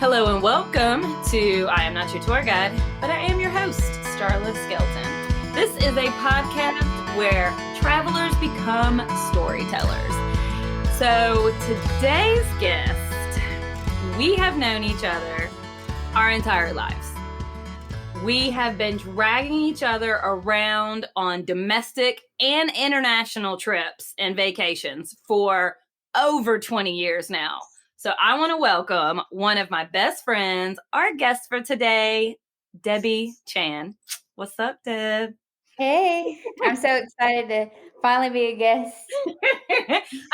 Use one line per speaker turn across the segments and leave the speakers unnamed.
Hello and welcome to I Am Not Your Tour Guide, but I am your host, Starla Skelton. This is a podcast where travelers become storytellers. So today's guest, we have known each other our entire lives. We have been dragging each other around on domestic and international trips and vacations for over 20 years now. So I want to welcome one of my best friends, our guest for today, Debbie Chan. What's up, Deb?
Hey, I'm so excited to finally be a guest.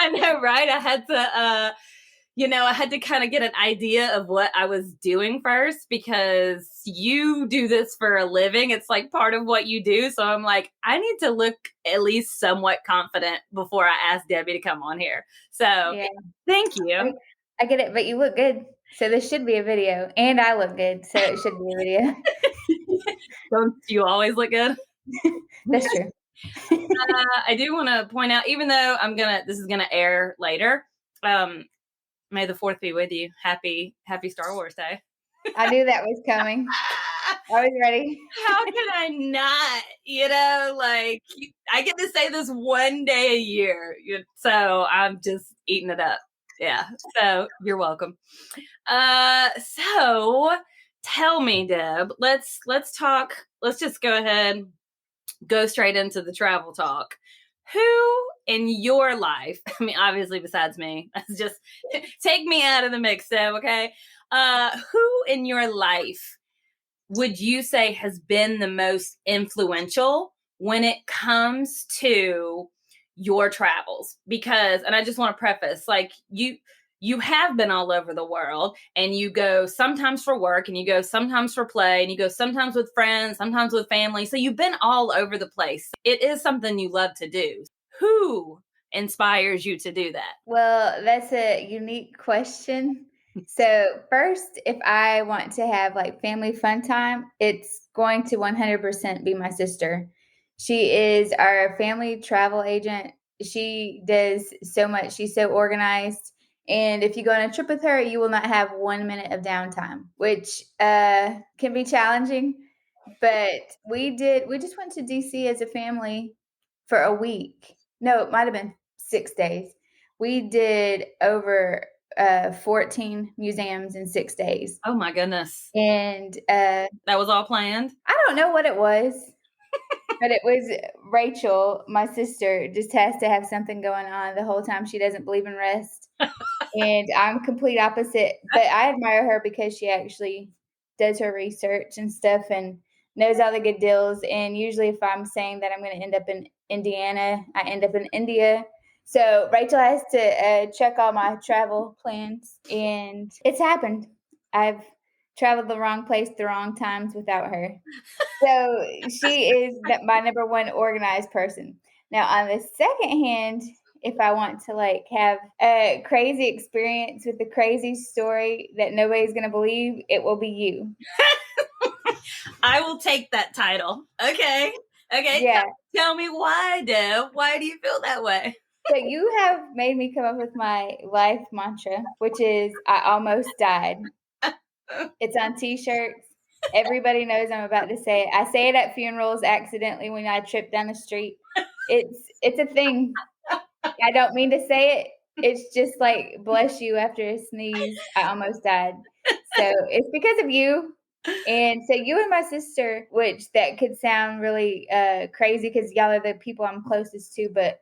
I know, right? I had to kind of get an idea of what I was doing first because you do this for a living. It's like part of what you do. So I'm like, I need to look at least somewhat confident before I ask Debbie to come on here. So yeah. Thank you.
I get it, but you look good. So this should be a video. And I look good. So it should be a video.
Don't you always look good?
That's true.
I do want to point out, even though this is gonna air later. May the 4th be with you. Happy Star Wars Day.
I knew that was coming. I was ready.
How can I not? I get to say this one day a year. So I'm just eating it up. Yeah. So you're welcome. So tell me, Deb, let's talk. Let's just go straight into the travel talk. Who in your life, I mean, obviously besides me, just take me out of the mix, Deb, okay? Who in your life would you say has been the most influential when it comes to your travels? Because, and I just want to preface, like you have been all over the world and you go sometimes for work and you go sometimes for play and you go sometimes with friends, sometimes with family. So you've been all over the place. It is something you love to do. Who inspires you to do that?
Well, that's a unique question. So first, if I want to have like family fun time, it's going to 100% be my sister. She is our family travel agent. She does so much. She's so organized. And if you go on a trip with her, you will not have 1 minute of downtime, which can be challenging. But we just went to DC as a family for a week. No, it might have been 6 days. We did over 14 museums in 6 days.
Oh my goodness.
And
that was all planned?
I don't know what it was. But it was Rachel, my sister, just has to have something going on the whole time. She doesn't believe in rest. And I'm complete opposite. But I admire her because she actually does her research and stuff and knows all the good deals. And usually if I'm saying that I'm going to end up in Indiana, I end up in India. So Rachel has to check all my travel plans. And it's happened. I've traveled the wrong place the wrong times without her. So she is my number one organized person. Now, on the second hand, if I want to like have a crazy experience with a crazy story that nobody's going to believe, it will be you.
I will take that title. Okay.
Yeah.
Tell me why, Deb. Why do you feel that way?
So you have made me come up with my life mantra, which is I almost died. It's on t-shirts. Everybody knows I'm about to say it. I say it at funerals accidentally when I trip down the street. It's a thing. I don't mean to say it. It's just like, bless you, after a sneeze, I almost died. So it's because of you. And so you and my sister, which that could sound really crazy because y'all are the people I'm closest to, but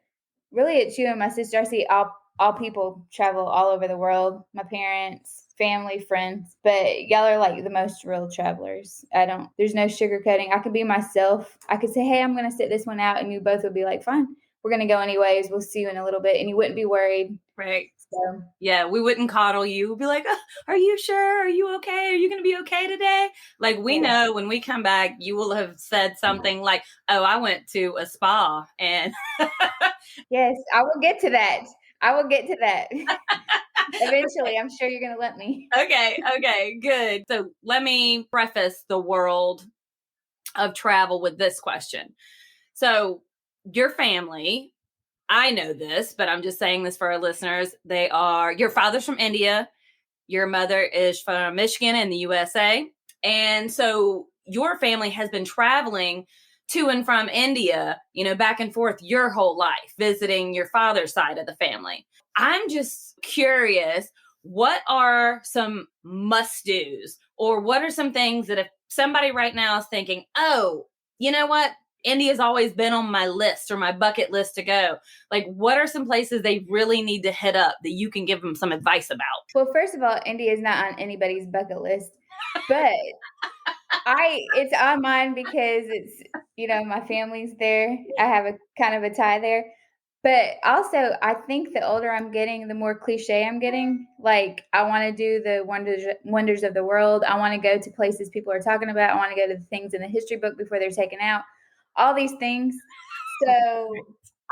really it's you and my sister. I see all people travel all over the world. My parents, family, friends, but y'all are like the most real travelers. There's no sugarcoating. I could be myself. I could say, hey, I'm going to sit this one out. And you both would be like, fine, we're going to go anyways. We'll see you in a little bit. And you wouldn't be worried.
Right. So yeah, we wouldn't coddle you. We'd be like, are you sure? Are you okay? Are you going to be okay today? Like we know when we come back, you will have said something like, oh, I went to a spa and.
Yes, I will get to that. Eventually, I'm sure you're going to let me.
Okay, good. So let me preface the world of travel with this question. So your family, I know this, but I'm just saying this for our listeners. Your father's from India. Your mother is from Michigan in the USA. And so your family has been traveling to and from India, back and forth your whole life, visiting your father's side of the family. I'm just curious, what are some must do's, or what are some things that if somebody right now is thinking, oh, you know what? India's always been on my list or my bucket list to go. Like, what are some places they really need to hit up that you can give them some advice about?
Well, first of all, India is not on anybody's bucket list, but it's on mine because it's, my family's there. I have a kind of a tie there. But also, I think the older I'm getting, the more cliche I'm getting. Like, I want to do the wonders of the world. I want to go to places people are talking about. I want to go to the things in the history book before they're taken out. All these things. So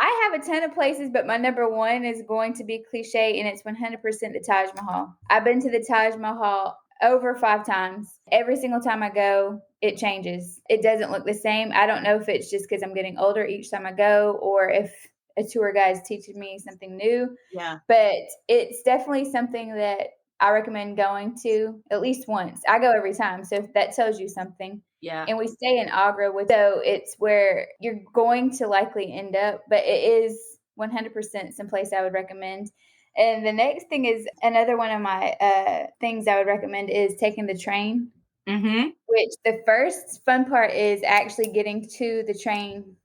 I have a ton of places, but my number one is going to be cliche, and it's 100% the Taj Mahal. I've been to the Taj Mahal over 5 times. Every single time I go, it changes. It doesn't look the same. I don't know if it's just because I'm getting older each time I go, or if a tour guide is teaching me something new.
Yeah.
But it's definitely something that I recommend going to at least once. I go every time, so that tells you something.
Yeah.
And we stay in Agra, so it's where you're going to likely end up, but it is 100% someplace I would recommend. And the next thing is, another one of my things I would recommend is taking the train.
Mm-hmm.
Which the first fun part is actually getting to the train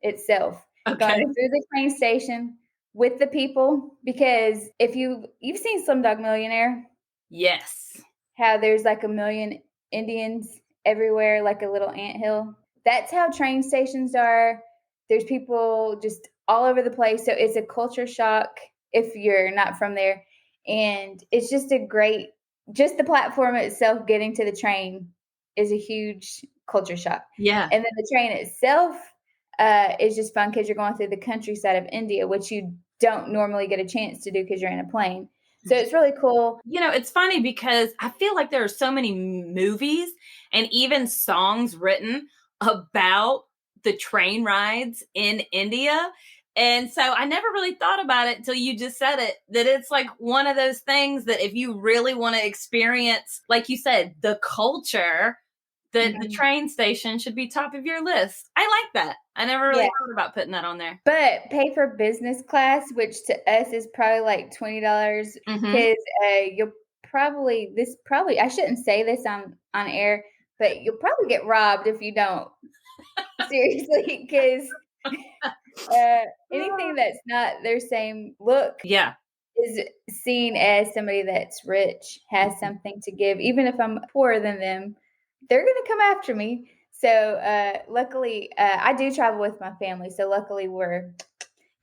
itself,
Okay.
going through the train station with the people. Because if you've seen Slumdog Millionaire,
Yes.
how there's like a million Indians everywhere, like a little anthill. That's how train stations are. There's people just all over the place. So it's a culture shock if you're not from there. And it's just just the platform itself, getting to the train is a huge culture shock.
Yeah.
And then the train itself is just fun because you're going through the countryside of India, which you don't normally get a chance to do because you're in a plane. So it's really cool.
It's funny because I feel like there are so many movies and even songs written about the train rides in India. And so I never really thought about it until you just said it, that it's like one of those things that if you really want to experience, like you said, the culture, that the train station should be top of your list. I like that. I never really thought about putting that on there.
But pay for business class, which to us is probably like $20, because you'll probably I shouldn't say this on air, but you'll probably get robbed if you don't. Seriously, because anything that's not their same look is seen as somebody that's rich, has something to give. Even if I'm poorer than them, they're going to come after me. So luckily, I do travel with my family. So luckily, we're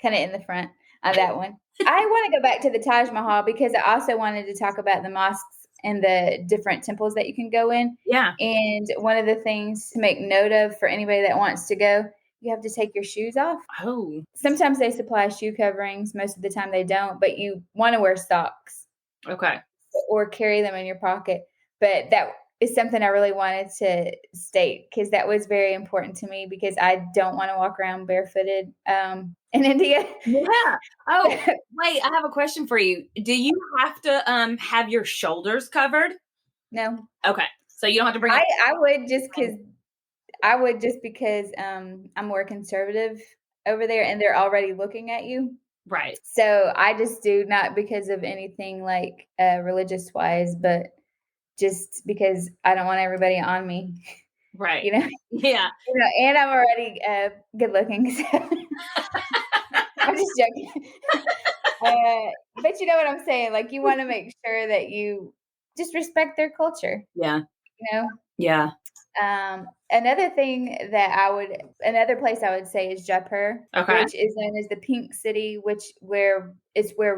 kind of in the front on that one. I want to go back to the Taj Mahal because I also wanted to talk about the mosques and the different temples that you can go in.
Yeah.
And one of the things to make note of for anybody that wants to go, you have to take your shoes off.
Oh.
Sometimes they supply shoe coverings. Most of the time they don't, but you want to wear socks.
Okay.
Or carry them in your pocket. But that is something I really wanted to state because that was very important to me because I don't want to walk around barefooted in India.
Yeah. Oh, wait, I have a question for you. Do you have to have your shoulders covered?
No.
Okay. So you don't have to bring
I would just because I'm more conservative over there and they're already looking at you.
Right.
So I just do, not because of anything like religious wise, but just because I don't want everybody on me.
Right.
Yeah. And I'm already good looking. So I'm just joking. But you know what I'm saying? Like, you want to make sure that you just respect their culture.
Yeah.
Yeah. Another place I would say is Jaipur, which is known as the Pink City, where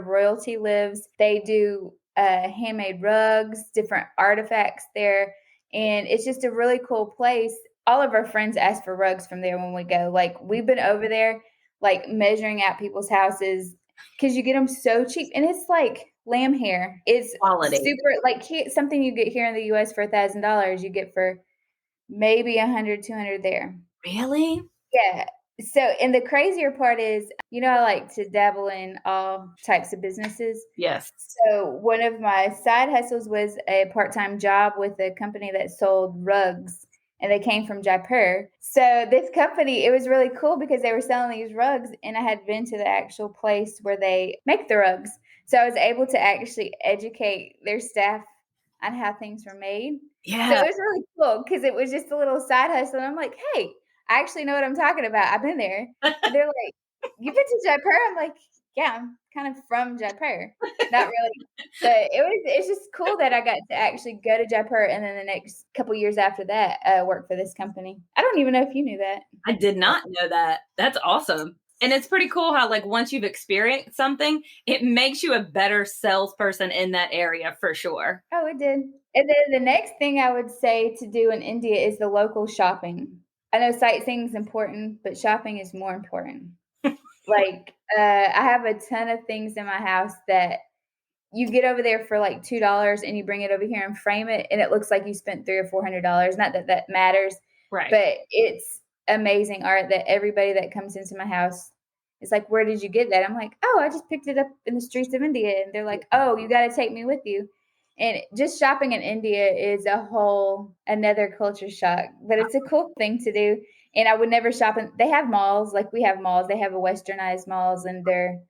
royalty lives. They do handmade rugs, different artifacts there, and it's just a really cool place. All of our friends ask for rugs from there when we go. Like, we've been over there, like measuring out people's houses because you get them so cheap, and it's like lamb hair. It's
quality.
Super, like something you get here in the U.S. for $1,000, you get for maybe 100, 200 there.
Really?
Yeah. So, and the crazier part is, I like to dabble in all types of businesses.
Yes.
So, one of my side hustles was a part-time job with a company that sold rugs, and they came from Jaipur. So, this company, it was really cool because they were selling these rugs, and I had been to the actual place where they make the rugs. So, I was able to actually educate their staff on how things were made. So,
Yeah.
it was really cool because it was just a little side hustle. And I'm like, hey, I actually know what I'm talking about. I've been there. And they're like, "You've been to Jaipur?" I'm like, "Yeah, I'm kind of from Jaipur." Not really, but it's just cool that I got to actually go to Jaipur, and then the next couple years after that, work for this company. I don't even know if you knew that.
I did not know that. That's awesome. And it's pretty cool how, like, once you've experienced something, it makes you a better salesperson in that area for sure.
Oh, it did. And then the next thing I would say to do in India is the local shopping. I know sightseeing is important, but shopping is more important. Like, I have a ton of things in my house that you get over there for like $2 and you bring it over here and frame it, and it looks like you spent $300 or $400. Not that that matters,
Right.
but it's amazing art that everybody that comes into my house is like, "Where did you get that?" I'm like, "Oh, I just picked it up in the streets of India." And they're like, "Oh, you got to take me with you." And just shopping in India is a whole another culture shock, but it's a cool thing to do. And I would never shop in. They have malls, like we have malls. They have a westernized malls, and they're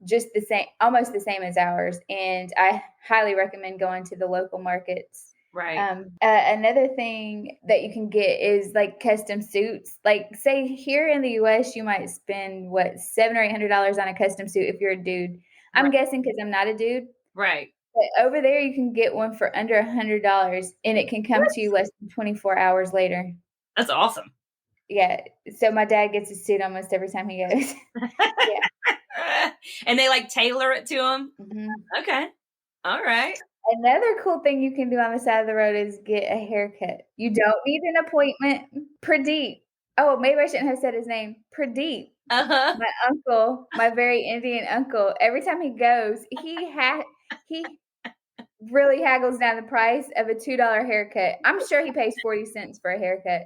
just the same, almost the same as ours. And I highly recommend going to the local markets.
Right.
Another thing that you can get is like custom suits. Like, say here in the U.S., you might spend what $700 or $800 on a custom suit if you're a dude. I'm
Right.
guessing because I'm not a dude.
Right.
But over there, you can get one for under $100, and it can come
What?
to you less than 24 hours later.
That's awesome.
Yeah. So my dad gets a suit almost every time he goes. Yeah.
And they like tailor it to them.
Mhm.
Okay. All right.
Another cool thing you can do on the side of the road is get a haircut. You don't need an appointment. Pradeep. Oh, maybe I shouldn't have said his name. Pradeep,
Uh-huh.
my uncle, my very Indian uncle. Every time he goes, he really haggles down the price of a $2 haircut. I'm sure he pays 40 cents for a haircut.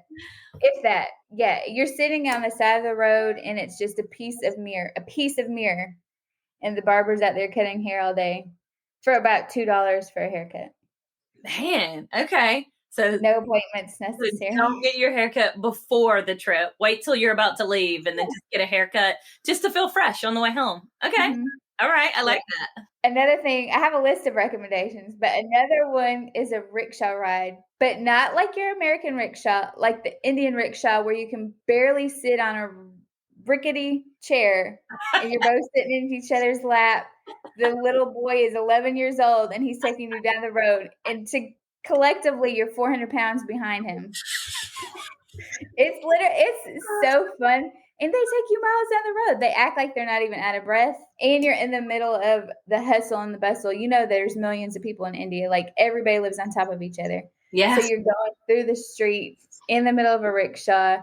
If that. Yeah, you're sitting on the side of the road and it's just a piece of mirror, and the barber's out there cutting hair all day for about $2 for a haircut.
Man. Okay. So
No appointments
don't
necessary.
get your haircut before the trip. Wait till you're about to leave and then just get a haircut just to feel fresh on the way home. Okay.
Mhm.
All right. I
Yeah.
like that.
Another thing, I have a list of recommendations, but another one is a rickshaw ride, but not like your American rickshaw, like the Indian rickshaw where you can barely sit on a rickety chair and you're both sitting in each other's lap. The little boy is 11 years old and he's taking you down the road, and collectively you're 400 pounds behind him. It's so fun. And they take you miles down the road. They act like they're not even out of breath. And you're in the middle of the hustle and the bustle. There's millions of people in India. Like, everybody lives on top of each other. So
Yes.
you're going through the streets in the middle of a rickshaw,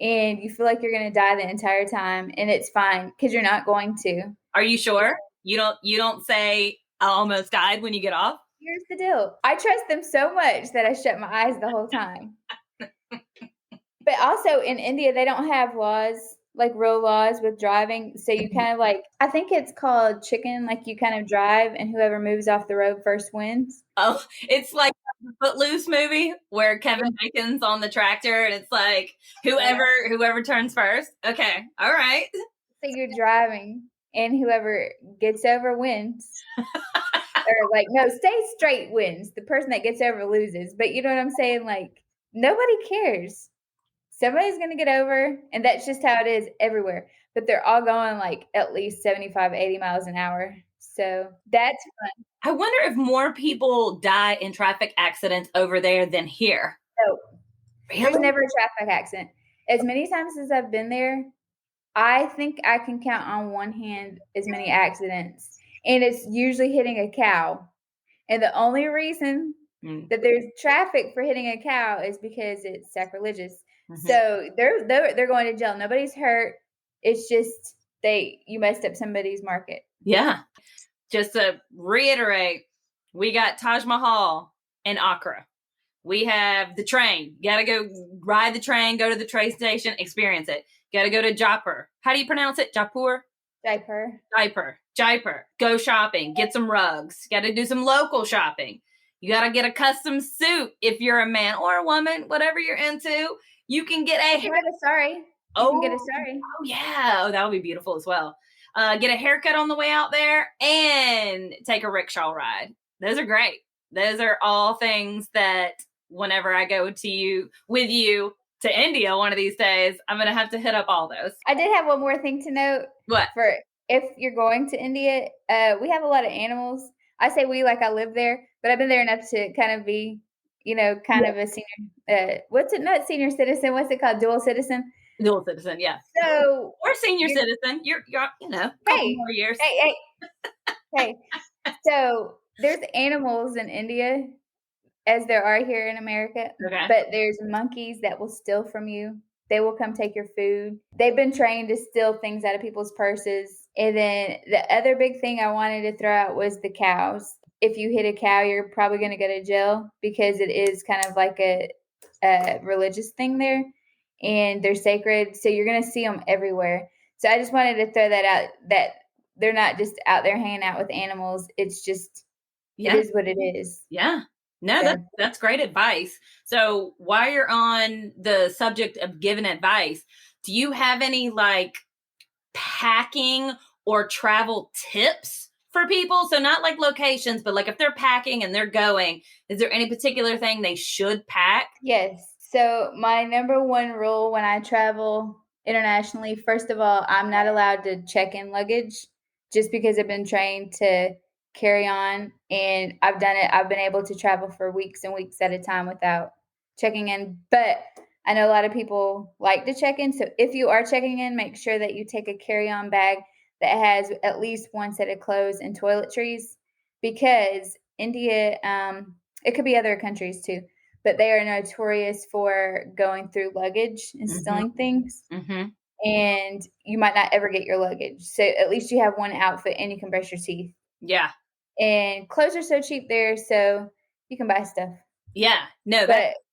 and you feel like you're gonna die the entire time, and it's fine because you're not going to.
Are you sure? You don't say I almost died when you get off?
Here's the deal. I trust them so much that I shut my eyes the whole time. But also in India, they don't have laws, like real laws with driving. So you kind of like, I think it's called chicken, like you kind of drive and whoever moves off the road first wins.
Oh, it's like the Footloose movie where Kevin Bacon's on the tractor and it's like
Yeah.
whoever turns first. Okay. All right.
So you're driving and whoever gets over wins. Or like, no, stay straight wins. The person that gets over loses. But you know what I'm saying? Like, nobody cares. Somebody's going to get over, and that's just how it is everywhere. But they're all going like at least 75, 80 miles an hour. So that's fun.
I wonder if more people die in traffic accidents over there than here.
So there's
Really?
never a traffic accident. As many times as I've been there, I think I can count on one hand as many accidents. And it's usually hitting a cow. And the only reason
Mm.
that there's traffic for hitting a cow is because it's sacrilegious.
Mhm.
So they're going to jail. Nobody's hurt. It's just you messed up somebody's market.
Yeah. Just to reiterate, we got Taj Mahal in Accra. We have the train. You got to go ride the train, go to the train station, experience it. Got to go to Jaipur. How do you pronounce it? Jaipur?
Diaper.
Jaipur. Go shopping. Get some rugs. Got to do some local shopping. You got to get a custom suit if you're a man or a woman, whatever you're into. You can get a
You can get a sari. You can get a
oh,
sari.
oh yeah. Oh, that would be beautiful as well. Get a haircut on the way out there and take a rickshaw ride. Those are great. Those are all things that whenever I go to you with you to India one of these days, I'm going to have to hit up all those.
I did have one more thing to note.
What?
For if you're going to India, we have a lot of animals. I say we like I live there, but I've been there enough to kind of be, kind of a senior. What's it? Not senior citizen. What's it called? Dual citizen.
Dual citizen, yeah.
So
or senior citizen. You're a couple
hey,
more years.
hey. So there's animals in India as there are here in America,
Okay.
but there's monkeys that will steal from you. They will come take your food. They've been trained to steal things out of people's purses. And then the other big thing I wanted to throw out was the cows. If you hit a cow, you're probably going to go to jail because it is kind of like a religious thing there, and they're sacred. So you're going to see them everywhere. So I just wanted to throw that out, that they're not just out there hanging out with animals. It's just, It is what it is.
Yeah. No, that's great advice. So while you're on the subject of giving advice, do you have any like packing or travel tips for people? So not like locations, but like if they're packing and they're going, is there any particular thing they should pack?
Yes. So my number one rule when I travel internationally, first of all, I'm not allowed to check in luggage just because I've been trained to carry on, and I've done it. I've been able to travel for weeks and weeks at a time without checking in. But I know a lot of people like to check in. So if you are checking in, make sure that you take a carry-on bag that has at least one set of clothes and toiletries, because India, it could be other countries too, but they are notorious for going through luggage and stealing things. And you might not ever get your luggage. So at least you have one outfit and you can brush your teeth.
Yeah.
And clothes are so cheap there, so you can buy stuff.
Yeah. No,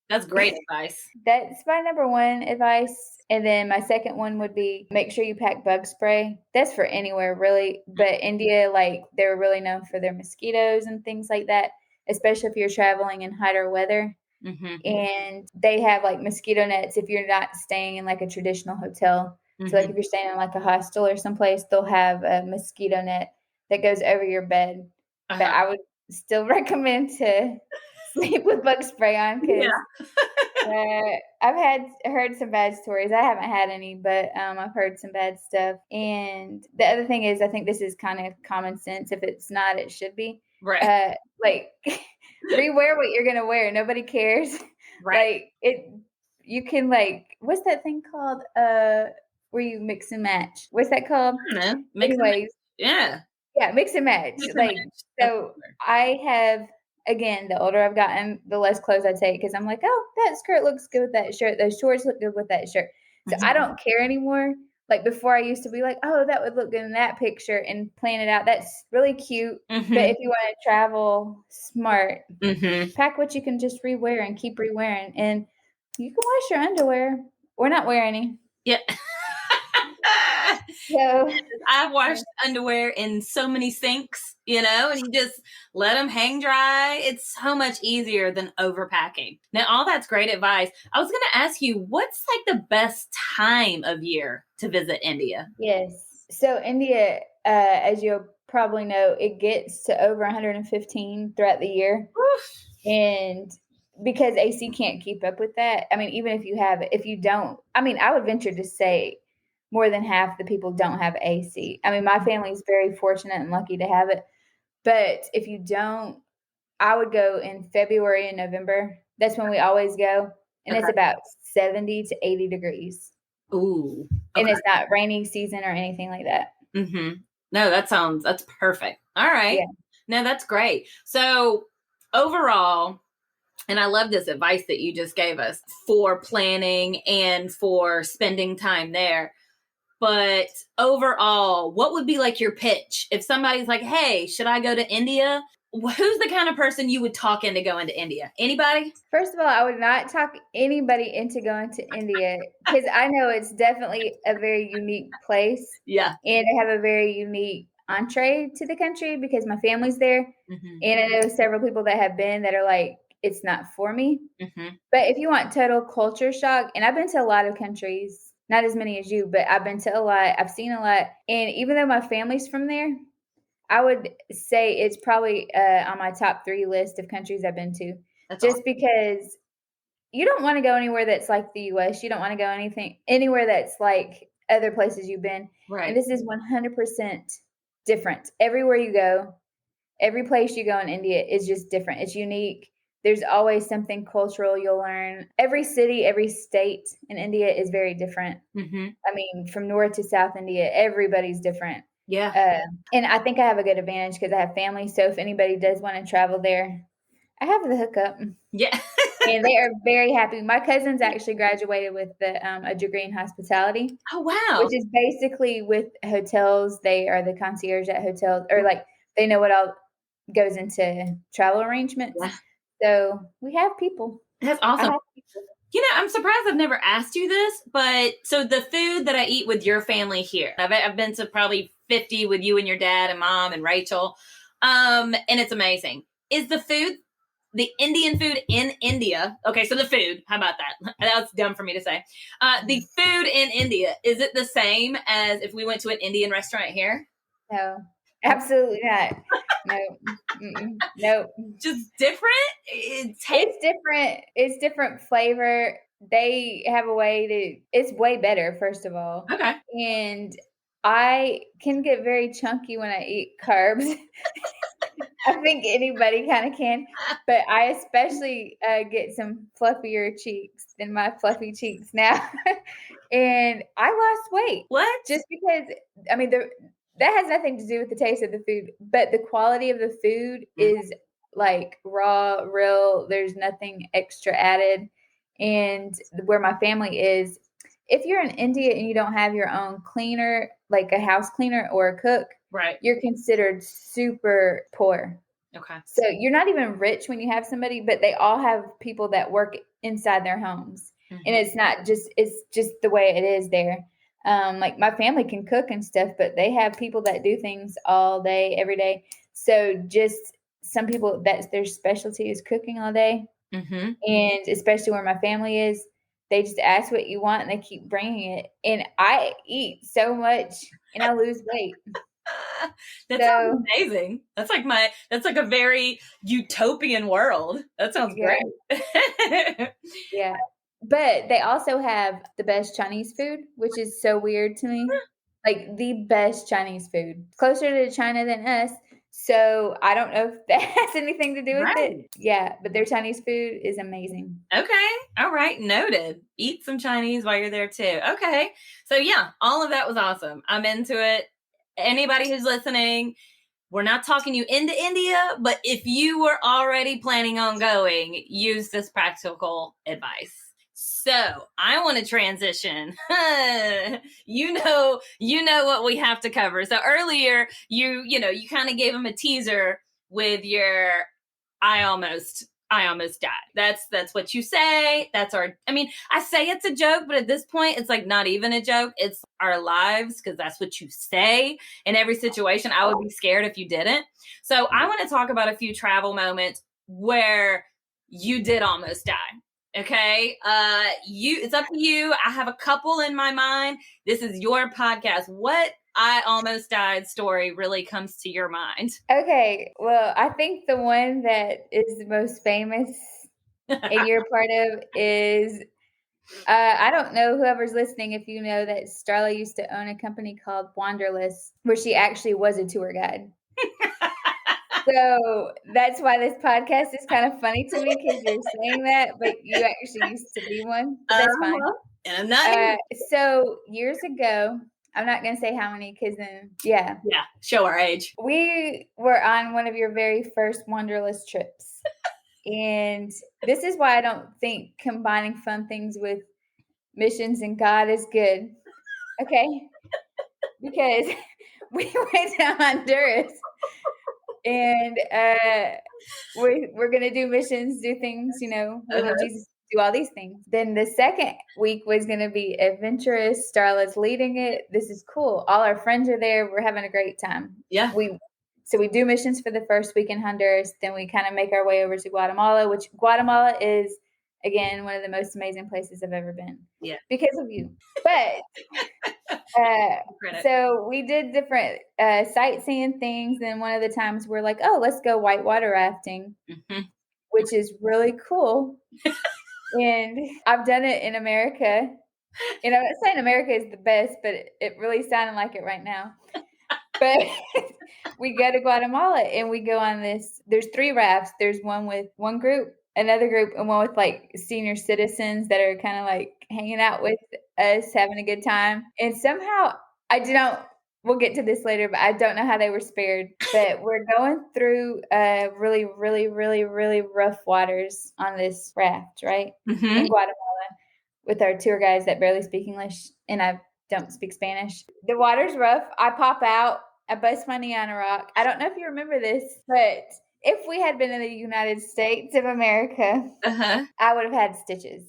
that's great advice.
That's my number one advice. And then my second one would be make sure you pack bug spray. That's for anywhere, really. But India, like, they're really known for their mosquitoes and things like that, especially if you're traveling in hotter weather. And they have like mosquito nets if you're not staying in like a traditional hotel. So like if you're staying in like a hostel or someplace, they'll have a mosquito net that goes over your bed. But I would still recommend to sleep with bug spray on, because I've heard some bad stories. I haven't had any, but I've heard some bad stuff. And the other thing is, I think this is kind of common sense. If it's not, it should be.
Right.
Like rewear what you're gonna wear. Nobody cares.
Right.
You can, like, what's that thing called? Where you mix and match. What's that called?
I don't know. Anyways. Yeah.
Yeah, mix and match. So I have, again, the older I've gotten, the less clothes I take, because I'm like, oh, that skirt looks good with that shirt. Those shorts look good with that shirt. So I don't care anymore. Like before, I used to be like, oh, that would look good in that picture and plan it out. That's really cute. But if you want to travel smart, pack what you can just rewear and keep rewearing. And you can wash your underwear or not wear any.
Yeah.
So
I've washed underwear in so many sinks, and you just let them hang dry. It's so much easier than overpacking. Now, all that's great advice. I was going to ask you, what's like the best time of year to visit India?
Yes. So India, as you'll probably know, it gets to over 115 throughout the year.
Oof.
And because AC can't keep up with that, I mean, even if you have it, if you don't, I mean, I would venture to say more than half the people don't have AC. I mean, my family is very fortunate and lucky to have it. But if you don't, I would go in February and November. That's when we always go. And it's about 70 to 80 degrees.
Ooh. Okay.
And it's not rainy season or anything like that.
No, that's perfect. All right. Yeah. No, that's great. So overall, and I love this advice that you just gave us for planning and for spending time there. But overall, what would be like your pitch? If somebody's like, hey, should I go to India? who's the kind of person you would talk into going to India? Anybody?
First of all, I would not talk anybody into going to India because I know it's definitely a very unique place,
Yeah.
and they have a very unique entree to the country because my family's there, and I know several people that have been that are like, it's not for me. But if you want total culture shock, and I've been to a lot of countries, not as many as you, but I've been to a lot, I've seen a lot, and even though my family's from there, I would say it's probably on my top 3 list of countries I've been to.
That's
Just
awesome.
because you don't wanna go anywhere that's like the US, you don't wanna go anywhere that's like other places you've been, and
Right.
this is 100% different. Everywhere you go, every place you go in India is just different. It's unique. There's always something cultural you'll learn. Every city, every state in India is very different. I mean, from north to south India, everybody's different.
Yeah.
And I think I have a good advantage because I have family. So if anybody does want to travel there, I have the hookup.
Yeah.
And they are very happy. My cousins actually graduated with a degree in hospitality,
Oh, wow.
which is basically with hotels. They are the concierge at hotels, or like they know what all goes into travel arrangements.
Yeah.
So we have people.
That's
I
awesome.
have people.
I'm surprised I've never asked you this, but so the food that I eat with your family here, I've been to probably 50 with you and your dad and mom and Rachel, and it's amazing. Is the Indian food in India? Okay, so the food, how about that? That's dumb for me to say. The food in India, is it the same as if we went to an Indian restaurant here?
No, absolutely not. No, no.
Just different?
It's different. It's different flavor. They have a way to. It's way better, first of all,
Okay.
and I can get very chunky when I eat carbs. I think anybody kind of can, but I especially get some fluffier cheeks than my fluffy cheeks now. And I lost weight
What?
just because, I mean, that has nothing to do with the taste of the food, but the quality of the food is like raw, real. There's nothing extra added. And where my family is, if you're in India and you don't have your own cleaner, like a house cleaner or a cook,
Right.
you're considered super poor.
Okay.
So you're not even rich when you have somebody, but they all have people that work inside their homes. And it's just the way it is there. Like my family can cook and stuff, but they have people that do things all day, every day. So just some people, that's their specialty is cooking all day. And especially where my family is, they just ask what you want and they keep bringing it. And I eat so much and I lose weight.
That sounds amazing. That's like a very utopian world. That sounds great.
Yeah. But they also have the best Chinese food, which is so weird to me. Like the best Chinese food. Closer to China than us. So I don't know if that has anything to do with it. Yeah, but their Chinese food is amazing.
Okay. All right. Noted. Eat some Chinese while you're there too. Okay. So yeah, all of that was awesome. I'm into it. Anybody who's listening, we're not talking you into India, but if you were already planning on going, use this practical advice. So I want to transition. you know what we have to cover. So earlier, you kind of gave them a teaser with your I almost died. That's what you say. I say it's a joke, but at this point it's like not even a joke. It's our lives because that's what you say in every situation. I would be scared if you didn't. So I want to talk about a few travel moments where you did almost die. Okay. It's up to you. I have a couple in my mind. This is your podcast. What I almost died story really comes to your mind?
Okay. Well, I think the one that is the most famous and you're part of is I don't know whoever's listening if you know that Starla used to own a company called Wanderlust, where she actually was a tour guide. So that's why this podcast is kind of funny to me because you're saying that, but you actually used to be one. But that's fine.
And I'm not.
So years ago, I'm not going to say how many because then, yeah.
Yeah, show our age.
We were on one of your very first Wanderlust trips. And this is why I don't think combining fun things with missions and God is good. Okay? Because we went to Honduras and we're gonna do missions, do things, we love
Uh-huh.
Jesus, do all these things. Then the second week was gonna be adventurous. Starla's leading it. This is cool. All our friends are there. We're having a great time.
Yeah.
We do missions for the first week in Honduras. Then we kind of make our way over to Guatemala, which Guatemala is again one of the most amazing places I've ever been.
Yeah.
Because of you. But
Credit.
so we did different sightseeing things. And one of the times we're like, oh, let's go whitewater rafting, which is really cool. And I've done it in America. I'm not saying America is the best, but it really sounded like it right now. But we go to Guatemala and we go on this. There's 3 rafts. There's one with one group, another group, and one with like senior citizens that are kind of like hanging out with us, having a good time. And somehow we'll get to this later, but I don't know how they were spared. But we're going through really, really, really, really rough waters on this raft, right? In Guatemala with our tour guides that barely speak English, and I don't speak Spanish. The water's rough. I pop out. I bust my knee on a rock. I don't know if you remember this, but if we had been in the United States of America, I would have had stitches.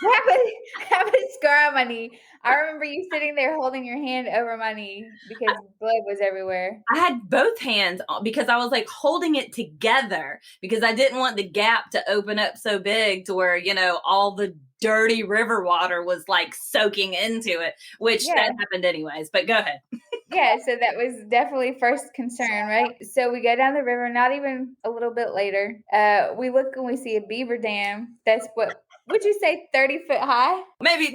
I have a scar on my knee. I remember you sitting there holding your hand over my knee because blood was everywhere.
I had both hands on because I was like holding it together because I didn't want the gap to open up so big to where, all the dirty river water was like soaking into it, which that happened anyways, but go ahead.
Yeah, so that was definitely first concern, right? So we go down the river, not even a little bit later. We look and we see a beaver dam. That's what would you say 30 foot high?
Maybe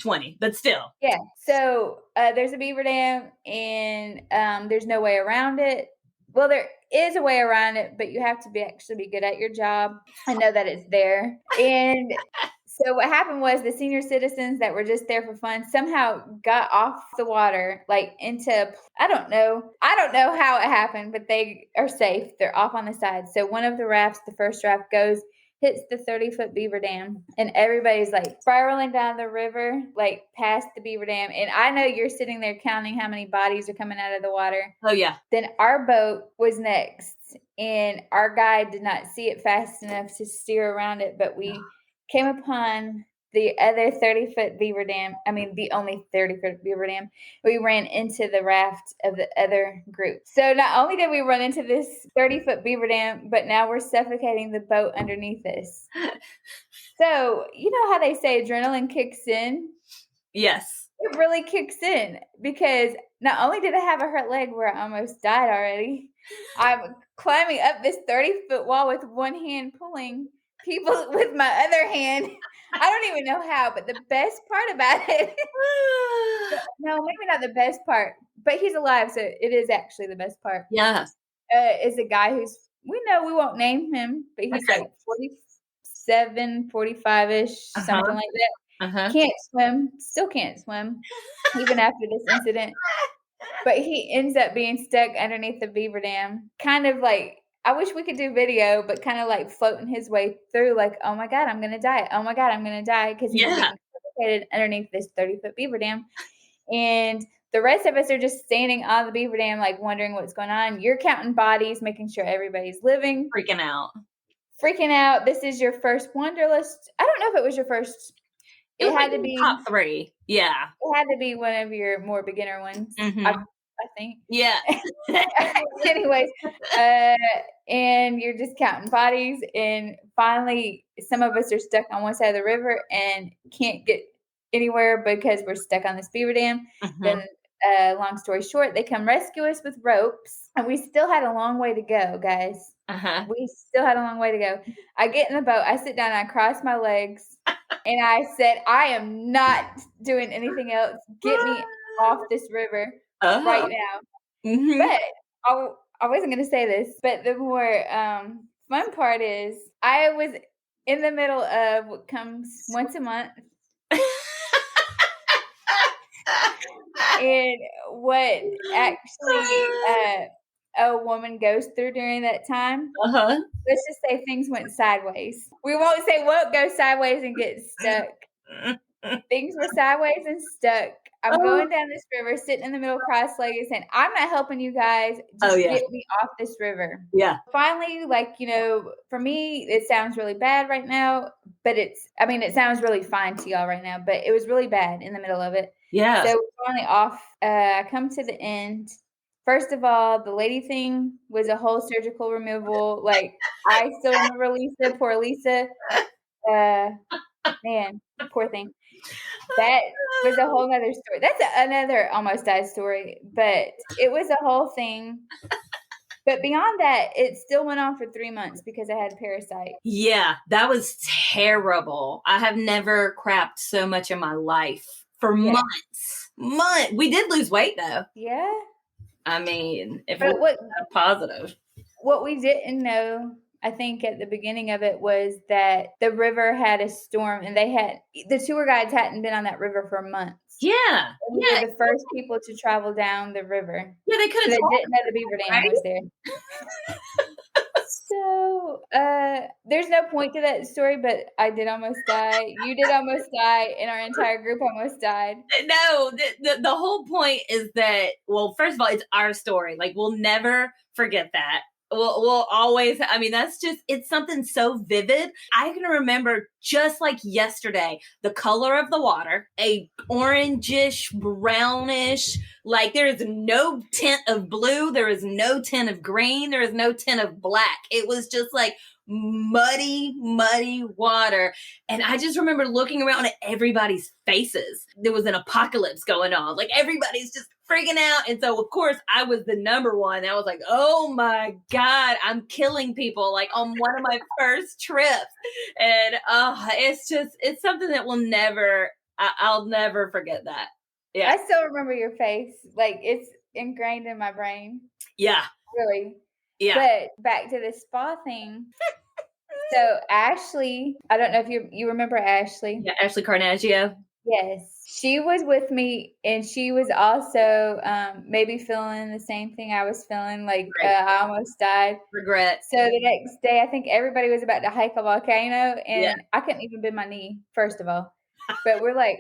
20, but still.
Yeah. So there's a beaver dam and there's no way around it. Well, there is a way around it, but you have to actually be good at your job and know that it's there. And so what happened was the senior citizens that were just there for fun somehow got off the water, like into, I don't know how it happened, but they are safe. They're off on the side. So one of the rafts, the first raft hits the 30-foot beaver dam, and everybody's like spiraling down the river, like past the beaver dam. And I know you're sitting there counting how many bodies are coming out of the water.
Oh, yeah.
Then our boat was next, and our guide did not see it fast enough to steer around it, but we came upon the other 30-foot beaver dam. I mean, the only 30-foot beaver dam. We ran into the raft of the other group. So not only did we run into this 30-foot beaver dam, but now we're suffocating the boat underneath us. So you know how they say adrenaline kicks in?
Yes.
It really kicks in because not only did I have a hurt leg where I almost died already, I'm climbing up this 30-foot wall with one hand pulling people with my other hand. I don't even know how, but the best part about it, no, maybe not the best part, but he's alive, so it is actually the best part.
Yeah.
Is a guy we won't name him, but he's like 47, 45-ish, something like that. Can't swim, still can't swim, even after this incident. But he ends up being stuck underneath the beaver dam, kind of like, I wish we could do video, but kind of like floating his way through, like, oh my God, I'm going to die. Oh my God, I'm going to die. Because he's getting suffocated underneath this 30-foot beaver dam. And the rest of us are just standing on the beaver dam, like wondering what's going on. You're counting bodies, making sure everybody's living.
Freaking out. This is your first Wanderlust. I don't know if it was your first. It had to be
top
3. Yeah.
It had to be one of your more beginner ones. I think.
Yeah.
Anyways, and you're just counting bodies, and finally some of us are stuck on one side of the river and can't get anywhere because we're stuck on this beaver dam. Then long story short, they come rescue us with ropes, and we still had a long way to go, guys. We still had a long way to go. I get in the boat, I sit down, I cross my legs, and I said, I am not doing anything else. Get me off this river right now. But I wasn't going to say this, but the more fun part is I was in the middle of what comes once a month. And what actually a woman goes through during that time. Let's just say things went sideways. We won't say what goes sideways and gets stuck. Things were sideways and stuck. I'm
Oh,
going down this river, sitting in the middle cross-legged saying, "I'm not helping you guys,
oh
just
yeah.
get me off this river."
Yeah.
Finally, like, for me, it sounds really bad right now, but it sounds really fine to y'all right now, but it was really bad in the middle of it.
Yeah.
So, finally off, I come to the end. First of all, the lady thing was a whole surgical removal, like, I still remember Lisa, poor Lisa, uh, man, poor thing. That was a whole 'nother story. That's another almost died story, but it was a whole thing. But beyond that, it still went on for 3 months because I had parasites.
Yeah, that was terrible. I have never crapped so much in my life for
Yeah.
months. We did lose weight though.
Yeah.
I mean, if we're
But
positive.
what we didn't know, I think at the beginning of it was that the river had a storm and the tour guides hadn't been on that river for months.
Yeah.
And we
Yeah.
were the first people to travel down the river.
Yeah, they could
So
have
they
told
didn't know the
us,
beaver dam
right?
was there. So, there's no point to that story, but I did almost die. You did almost die, and our entire group almost died.
No, the whole point is that, well, first of all, it's our story. Like, we'll never forget that. We'll always, I mean, it's something so vivid. I can remember just like yesterday, the color of the water, a orangish, brownish, like there is no tint of blue, there is no tint of green, there is no tint of black. It was just like muddy, muddy water. And I just remember looking around at everybody's faces. There was an apocalypse going on. Like everybody's just freaking out. And so, of course, I was the number one. I was like, oh my God, I'm killing people like on one of my first trips. And it's something that I'll never forget that. Yeah.
I still remember your face. Like, it's ingrained in my brain,
Yeah.
really.
Yeah.
But back to the spa thing. So Ashley, I don't know if you remember Ashley.
Yeah. Ashley Carnaggio.
Yes. She was with me, and she was also, maybe feeling the same thing I was feeling, like,
Right.
I almost died.
Regret.
So the next day, I think everybody was about to hike a volcano,
Yeah.
and I couldn't even bend my knee, first of all. But we're like,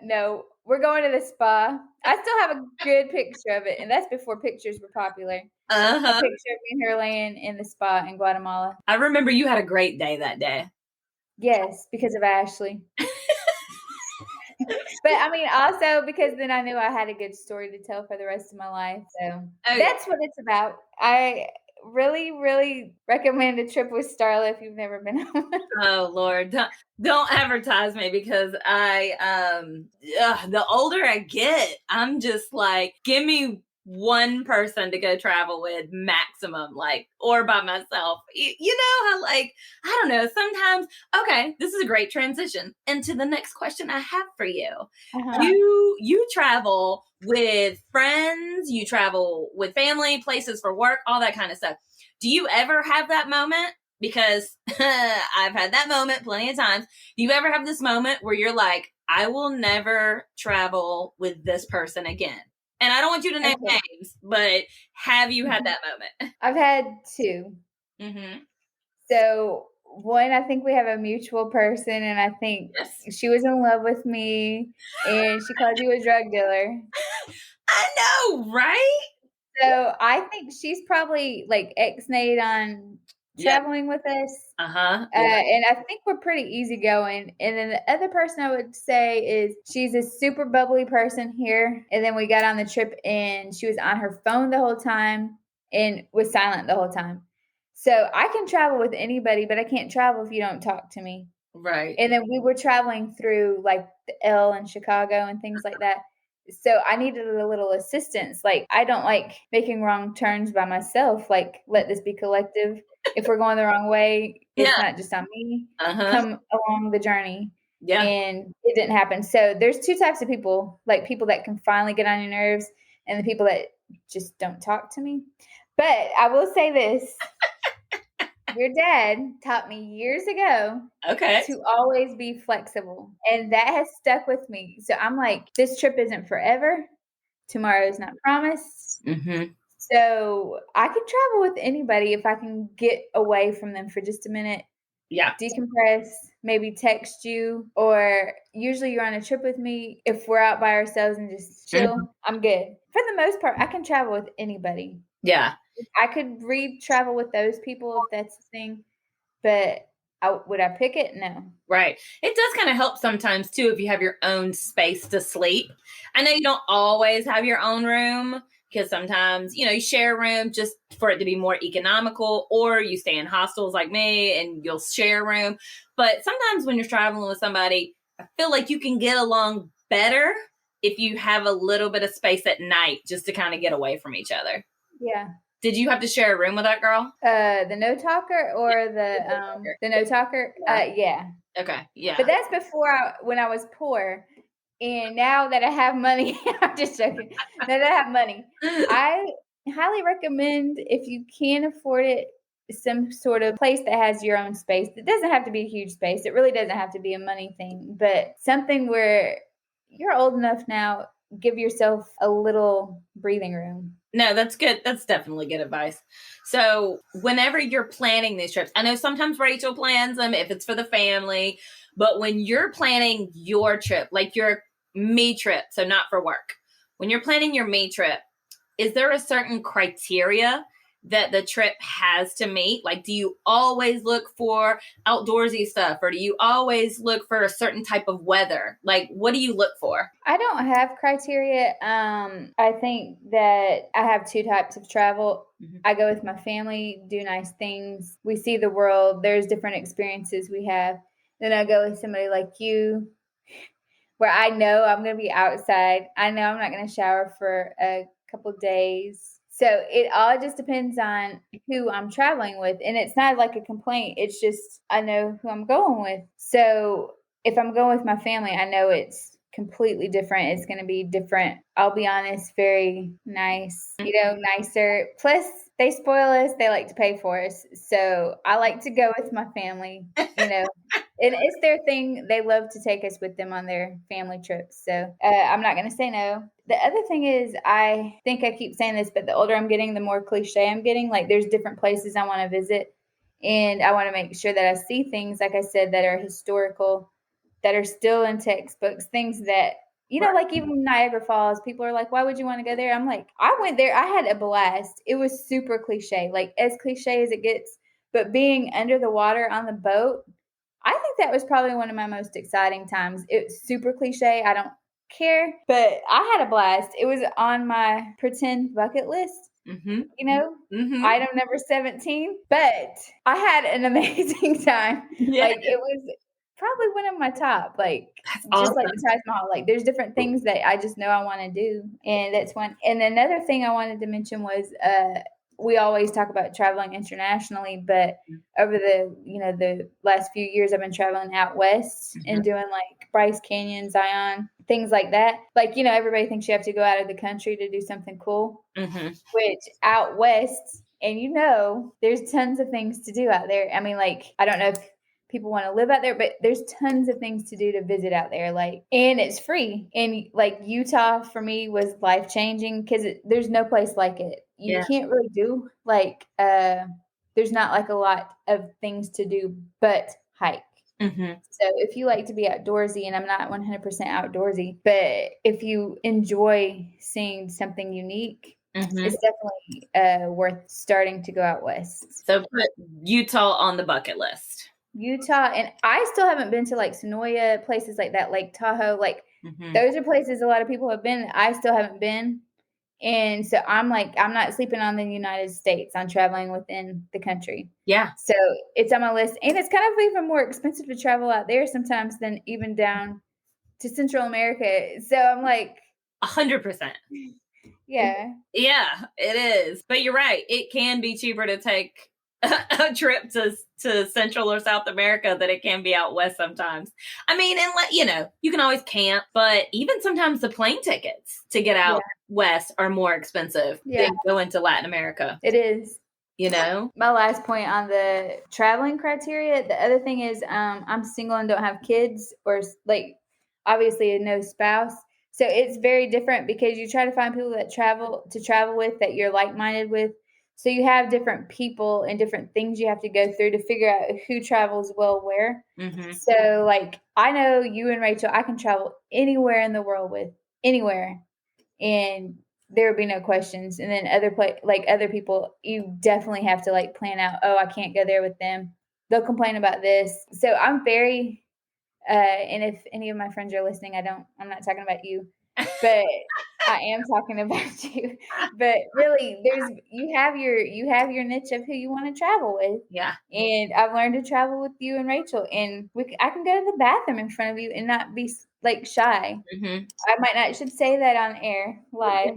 no, we're going to the spa. I still have a good picture of it, and that's before pictures were popular. A
Uh-huh.
picture of me and her laying in the spa in Guatemala.
I remember you had a great day that day.
Yes, because of Ashley. But I mean, also because then I knew I had a good story to tell for the rest of my life. So
Oh,
that's what it's about. I really, really recommend a trip with Starla if you've never been on one.
oh Lord, don't advertise me because the older I get, I'm just like, give me one person to go travel with maximum, like, or by myself. You know how, like, I don't know, sometimes. Okay, this is a great transition into the next question I have for you.
Uh-huh.
You travel with friends, you travel with family, places for work, all that kind of stuff. Do you ever have that moment? Because I've had that moment plenty of times. Do you ever have this moment where you're like, I will never travel with this person again? And I don't want you to name
Okay.
names, but have you had that moment?
I've had 2.
Mm-hmm.
So one, I think we have a mutual person, and I think
Yes.
she was in love with me, and she called you a drug dealer.
I know, right?
So I think she's probably like ex-nayed on
Yep.
traveling with us.
Uh-huh.
And I think we're pretty easygoing. And then the other person I would say is she's a super bubbly person here. And then we got on the trip and she was on her phone the whole time and was silent the whole time. So I can travel with anybody, but I can't travel if you don't talk to me.
Right.
And then we were traveling through like the L in Chicago and things like that. So I needed a little assistance. Like, I don't like making wrong turns by myself. Like, let this be collective. If we're going the wrong way, it's
Yeah.
not just on me.
Uh-huh.
Come along the journey.
Yeah.
And it didn't happen. So there's 2 types of people, like people that can finally get on your nerves and the people that just don't talk to me. But I will say this. Your dad taught me years ago
Okay.
to always be flexible, and that has stuck with me. So I'm like, this trip isn't forever. Tomorrow is not promised.
Mm-hmm.
So I can travel with anybody if I can get away from them for just a minute.
Yeah.
decompress, maybe text you, or usually you're on a trip with me. If we're out by ourselves and just
Mhm.
chill, I'm good. For the most part, I can travel with anybody.
Yeah.
I could travel with those people if that's the thing, but would I pick it? No.
Right. It does kind of help sometimes too if you have your own space to sleep. I know you don't always have your own room because sometimes, you share a room just for it to be more economical, or you stay in hostels like me and you'll share a room. But sometimes when you're traveling with somebody, I feel like you can get along better if you have a little bit of space at night just to kind of get away from each other.
Yeah.
Did you have to share a room with that girl?
The no talker or the no talker? Yeah.
Okay. Yeah.
But that's when I was poor. And now that I have money, I'm just joking. Now that I have money, I highly recommend, if you can afford it, some sort of place that has your own space. It doesn't have to be a huge space. It really doesn't have to be a money thing, but something where you're old enough now, give yourself a little breathing room.
No, that's good. That's definitely good advice. So, whenever you're planning these trips, I know sometimes Rachel plans them if it's for the family, but when you're planning your trip, like your me trip, so not for work, when you're planning your me trip, is there a certain criteria that the trip has to meet? Like, do you always look for outdoorsy stuff, or do you always look for a certain type of weather? Like, what do you look for?
I don't have criteria. I think that I have two types of travel.
Mhm.
I go with my family, do nice things. We see the world. There's different experiences we have. Then I go with somebody like you, where I know I'm going to be outside. I know I'm not going to shower for a couple days. So it all just depends on who I'm traveling with. And it's not like a complaint. It's just I know who I'm going with. So if I'm going with my family, I know it's completely different. It's going to be different. I'll be honest, very nice, nicer. Plus, they spoil us. They like to pay for us. So I like to go with my family, and it's their thing. They love to take us with them on their family trips. So I'm not going to say no. The other thing is, I think I keep saying this, but the older I'm getting, the more cliche I'm getting. Like, there's different places I want to visit. And I want to make sure that I see things, like I said, that are historical, that are still in textbooks, things that, like even Niagara Falls, people are like, why would you want to go there? I'm like, I went there. I had a blast. It was super cliche, like as cliche as it gets. But being under the water on the boat, I think that was probably one of my most exciting times. It's super cliche. I don't care, but I had a blast. It was on my pretend bucket list,
Mm-hmm. Mm-hmm.
item number 17, but I had an amazing time.
Yeah.
Like, it was probably one of my top, like,
That's
just like
awesome.
the Taj Mahal. Like, there's different things that I just know I want to do, and that's one. And another thing I wanted to mention was, we always talk about traveling internationally, but over the last few years, I've been traveling out west and doing like Bryce Canyon, Zion, things like that. Like, everybody thinks you have to go out of the country to do something cool, which out west, and there's tons of things to do out there. I mean, like, I don't know if people want to live out there, but there's tons of things to do to visit out there. Like, and it's free. And like Utah for me was life changing because there's no place like it. You can't really do like there's not like a lot of things to do but hike. So if you like to be outdoorsy, and I'm not 100% outdoorsy, but if you enjoy seeing something unique, it's definitely worth starting to go out west.
So put Utah on the bucket list.
Utah, and I still haven't been to like Sonoya, places like that, Lake Tahoe. Like, those are places a lot of people have been. I still haven't been. And so I'm like, I'm not sleeping on the United States. I'm traveling within the country.
Yeah.
So it's on my list. And it's kind of even more expensive to travel out there sometimes than even down to Central America. So I'm like,
100%.
Yeah.
Yeah, it is. But you're right. It can be cheaper to take a trip to Central or South America than it can be out west sometimes. I mean, and you can always camp, but even sometimes the plane tickets to get out west are more expensive than going to Latin America.
It is.
My
last point on the traveling criteria, the other thing is I'm single and don't have kids, or like obviously no spouse. So it's very different because you try to find people that travel with, that you're like-minded with. So you have different people and different things you have to go through to figure out who travels well where.
Mm-hmm.
So, like, I know you and Rachel, I can travel anywhere in the world with, anywhere, and there would be no questions. And then other people, you definitely have to like plan out. Oh, I can't go there with them. They'll complain about this. So I'm very and if any of my friends are listening, I'm not talking about you, but I am talking about you. But really, you have your niche of who you want to travel with.
Yeah.
And I've learned to travel with you and Rachel, and I can go to the bathroom in front of you and not be like shy.
Mm-hmm.
I might not should say that on air live,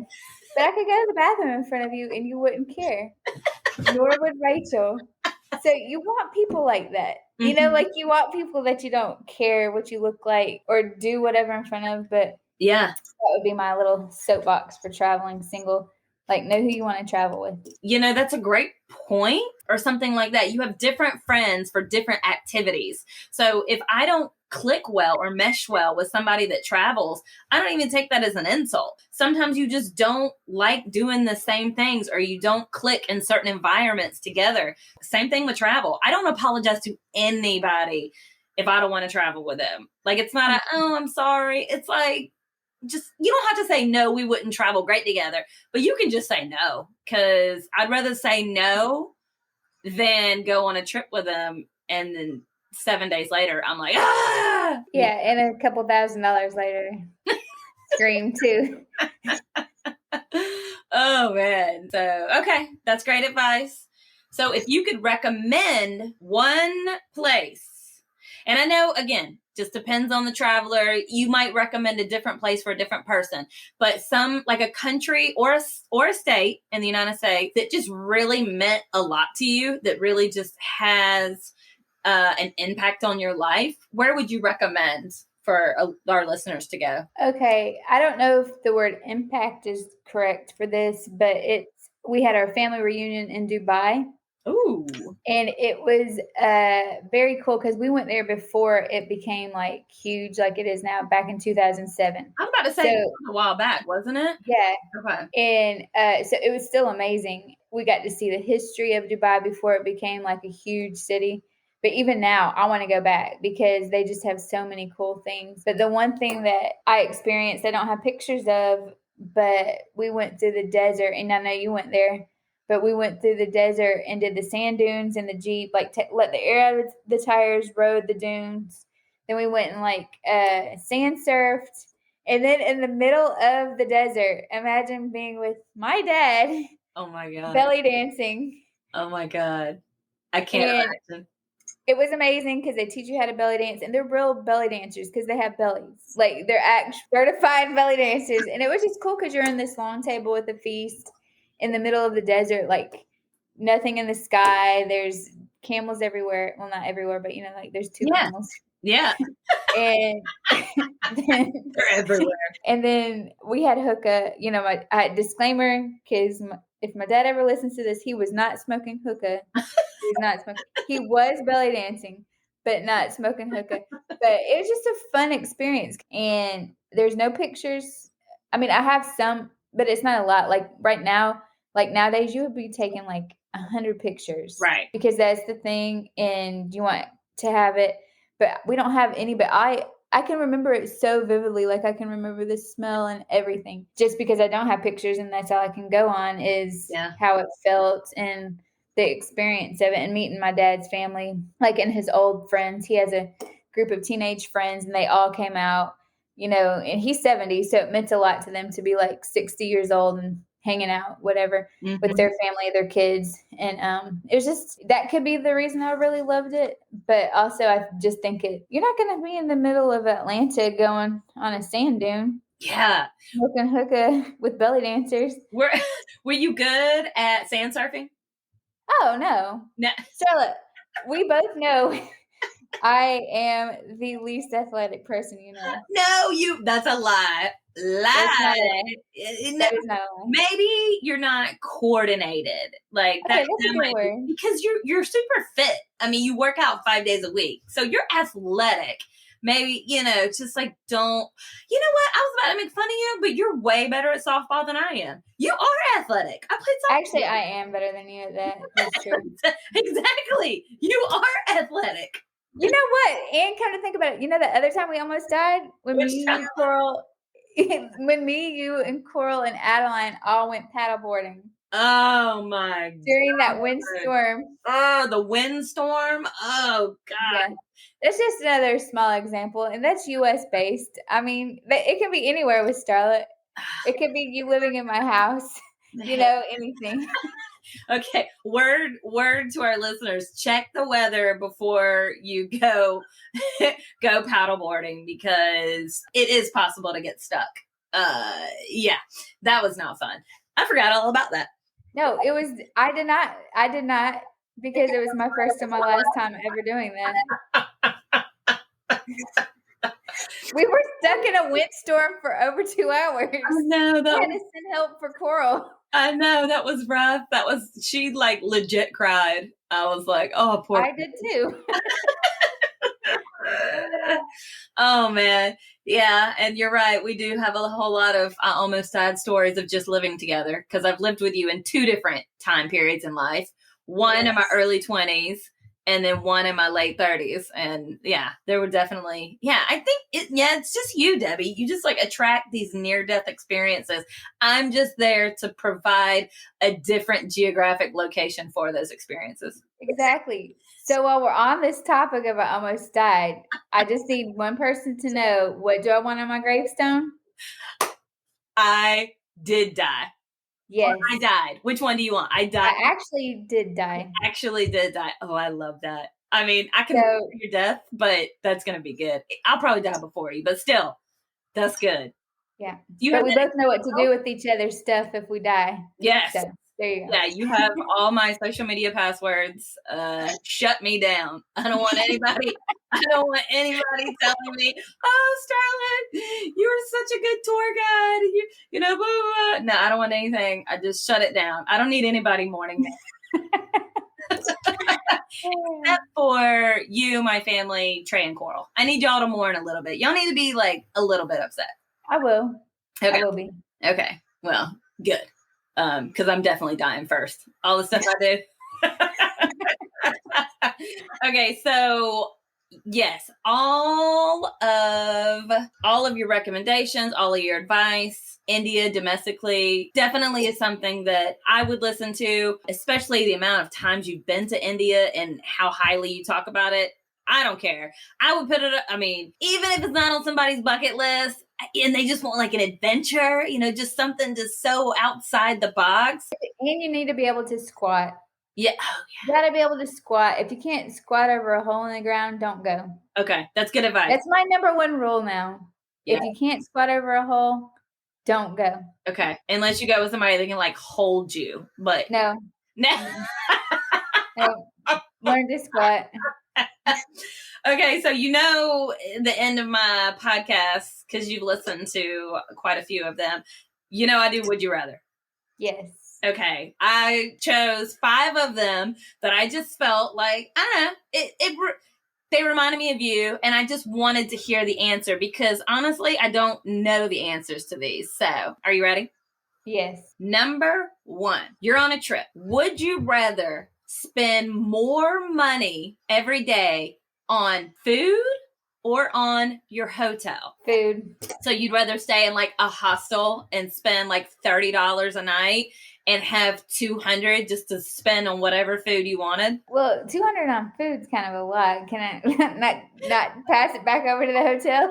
but I could go to the bathroom in front of you and you wouldn't care, nor would Rachel. So you want people like that. You know,
Mm-hmm.
like you want people that you don't care what you look like or do whatever in front of, but
Yeah.
that would be my little soapbox for traveling single. Like, know who you want to travel with.
You know, that's a great point, or something like that. You have different friends for different activities. So if I don't click well or mesh well with somebody that travels, I don't even take that as an insult. Sometimes you just don't like doing the same things, or you don't click in certain environments together. Same thing with travel. I don't apologize to anybody if I don't want to travel with them. Like, it's not oh, I'm sorry. It's like, just, you don't have to say no, we wouldn't travel great together, but you can just say no, because I'd rather say no than go on a trip with them and then 7 days later I'm like, ah,
Yeah, and a couple $1,000 later, scream too.
Oh man. So okay, that's great advice. So if you could recommend one place, and I know, again, just depends on the traveler. You might recommend a different place for a different person, but some, like a country or a state in the United States that just really meant a lot to you, that really just has an impact on your life, where would you recommend for our listeners to go?
Okay, I don't know if the word impact is correct for this, but we had our family reunion in Dubai.
Ooh.
And it was very cool because we went there before it became like huge, like it is now, back in 2007.
I was about to say, a while back, wasn't it?
Yeah.
Okay.
And so it was still amazing. We got to see the history of Dubai before it became like a huge city. But even now, I want to go back because they just have so many cool things. But the one thing that I experienced, I don't have pictures of, but we went through the desert, and I know you went there, but we went through the desert and did the sand dunes in the Jeep, like let the air out of the tires, rode the dunes. Then we went and like sand surfed. And then in the middle of the desert, imagine being with my dad,
Oh my God.
belly dancing.
Oh my God. I can't
And
imagine.
it was amazing because they teach you how to belly dance, and they're real belly dancers because they have bellies. Like, they're actual certified belly dancers. And it was just cool because you're in this long table with a feast in the middle of the desert, like nothing in the sky. There's camels everywhere. Well, not everywhere, but like there's two
Yeah.
camels.
Yeah.
And then,
They're everywhere.
and then we had hookah. I disclaimer, because if my dad ever listens to this, he was not smoking hookah. He was not smoking. He was belly dancing, but not smoking hookah. But it was just a fun experience. And there's no pictures. I mean, I have some, but it's not a lot. Like right now, like nowadays, you would be taking like 100 pictures,
Right.
because that's the thing, and you want to have it. But we don't have any. But I can remember it so vividly. Like, I can remember the smell and everything. Just because I don't have pictures, and that's all I can go on is how it felt and the experience of it, and meeting my dad's family, like, and his old friends. He has a group of teenage friends, and they all came out, and he's 70, so it meant a lot to them to be like 60 years old and hanging out, whatever, with their family, their kids. And it was just, that could be the reason I really loved it. But also, I just think you're not going to be in the middle of Atlanta going on a sand dune.
Yeah.
Smoking hookah with belly dancers.
Were you good at sand surfing?
Oh, no. Charlotte, we both know I am the least athletic person you know.
No, that's a lie.
That's not a lie. That is not a lie.
Maybe you're not coordinated. Like,
okay, that's a good word.
Because you're super fit. I mean, you work out 5 days a week, so you're athletic. maybe, just like don't, you know what? I was about to make fun of you, but you're way better at softball than I am. You are athletic. I played
Actually,
softball.
I am better than you at that. That's true.
Exactly. You are athletic.
You know what? And kind of think about it. You know, the other time we almost died when
Which
me, you, Coral, when me, you, and Coral and Adeline all went paddleboarding
Oh my
during that
God.
windstorm.
Oh, the windstorm. Oh
Yeah,
God.
that's just another small example, and that's U.S. based. I mean, it can be anywhere with Starlet. It could be you living in my house. Anything.
Okay, word to our listeners: check the weather before you go go paddleboarding because it is possible to get stuck. Yeah, that was not fun. I forgot all about that.
No, it was. I did not. I did not because it was my first and my last time ever doing that. We were stuck in a windstorm for over 2 hours.
I know
We
that
had
was,
to send help for Coral.
I know that was rough. She like legit cried. I was like, oh, poor.
I did too.
Oh man, yeah, and you're right. We do have a whole lot of almost sad stories of just living together because I've lived with you in two different time periods in life. One in my
Yes.
early 20s, and then one in my late 30s. And yeah, there were definitely, yeah. I think it's just you, Debbie. You just like attract these near death experiences. I'm just there to provide a different geographic location for those experiences.
Exactly. So while we're on this topic of I almost died, I just need one person to know, what do I want on my gravestone?
I did die.
Yes.
I died. Which one do you want? I died.
I actually did die.
Actually did die. Oh, I love that. I mean, I can
So
remember your death, but that's gonna be good. I'll probably die before you, but still, that's good.
yeah.
Do you
But
have
we both know what to do with each other's stuff if we die.
Yes.
So there you go.
Yeah, you have all my social media passwords. Shut me down. I don't want anybody. I don't want anybody telling me, "Oh, Starlet, you were such a good tour guide." Blah, blah, blah. No, I don't want anything. I just shut it down. I don't need anybody mourning me. Except for you, my family, Trey and Coral. I need y'all to mourn a little bit. Y'all need to be like a little bit upset.
I will.
Okay.
I will be.
Okay. Well, good. Because I'm definitely dying first. All the stuff I do. Okay, so yes, all of your recommendations, all of your advice, India domestically definitely is something that I would listen to, especially the amount of times you've been to India and how highly you talk about it. I don't care. I would put it, I mean, even if it's not on somebody's bucket list and they just want like an adventure, just something just so outside the box.
And you need to be able to squat.
Yeah.
You got to be able to squat. If you can't squat over a hole in the ground, don't go.
Okay, that's good advice.
That's my number one rule now.
Yeah.
If you can't squat over a hole, don't go.
Okay, unless you go with somebody that can like hold you, but
no. Learn to squat.
Okay, so the end of my podcast, because you've listened to quite a few of them, I do Would You Rather.
Yes.
Okay, I chose 5 of them that I just felt like, I don't know, they reminded me of you, and I just wanted to hear the answer because honestly, I don't know the answers to these. So, are you ready?
Yes.
Number 1, you're on a trip. Would you rather spend more money every day on food or on your hotel?
Food.
So you'd rather stay in like a hostel and spend like $30 a night and have $200 just to spend on whatever food you wanted?
Well, $200 on food's kind of a lot. Can I not pass it back over to the hotel?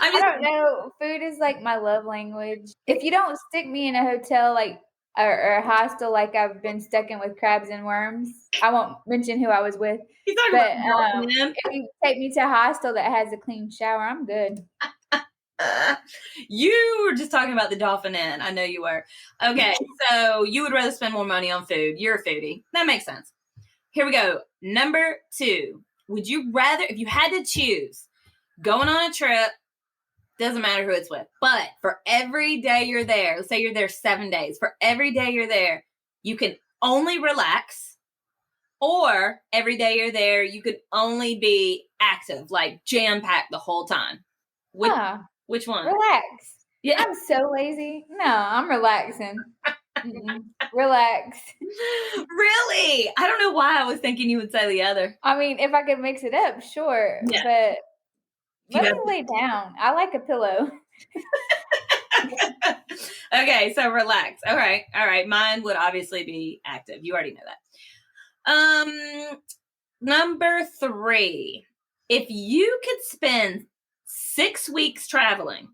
I don't know. Food is like my love language. If you don't stick me in a hotel or a hostel like I've been stuck in with crabs and worms, I won't mention who I was with. But if you take me to a hostel that has a clean shower, I'm good.
You were just talking about the Dolphin Inn. I know you were. Okay, so you would rather spend more money on food. You're a foodie. That makes sense. Here we go. Number 2. Would you rather, if you had to choose, going on a trip, doesn't matter who it's with, but for every day you're there, let's say you're there 7 days, for every day you're there, you can only relax Or every day you're there, you could only be active, like jam-packed the whole time. Which one?
Relax.
Yeah.
I'm so lazy. No, I'm relaxing. Relax.
Really? I don't know why I was thinking you would say the other.
I mean, if I could mix it up, sure.
Yeah.
But let me lay down. I like a pillow.
Okay, so relax. All right. Mine would obviously be active. You already know that. Number 3. If you could spend 6 weeks traveling,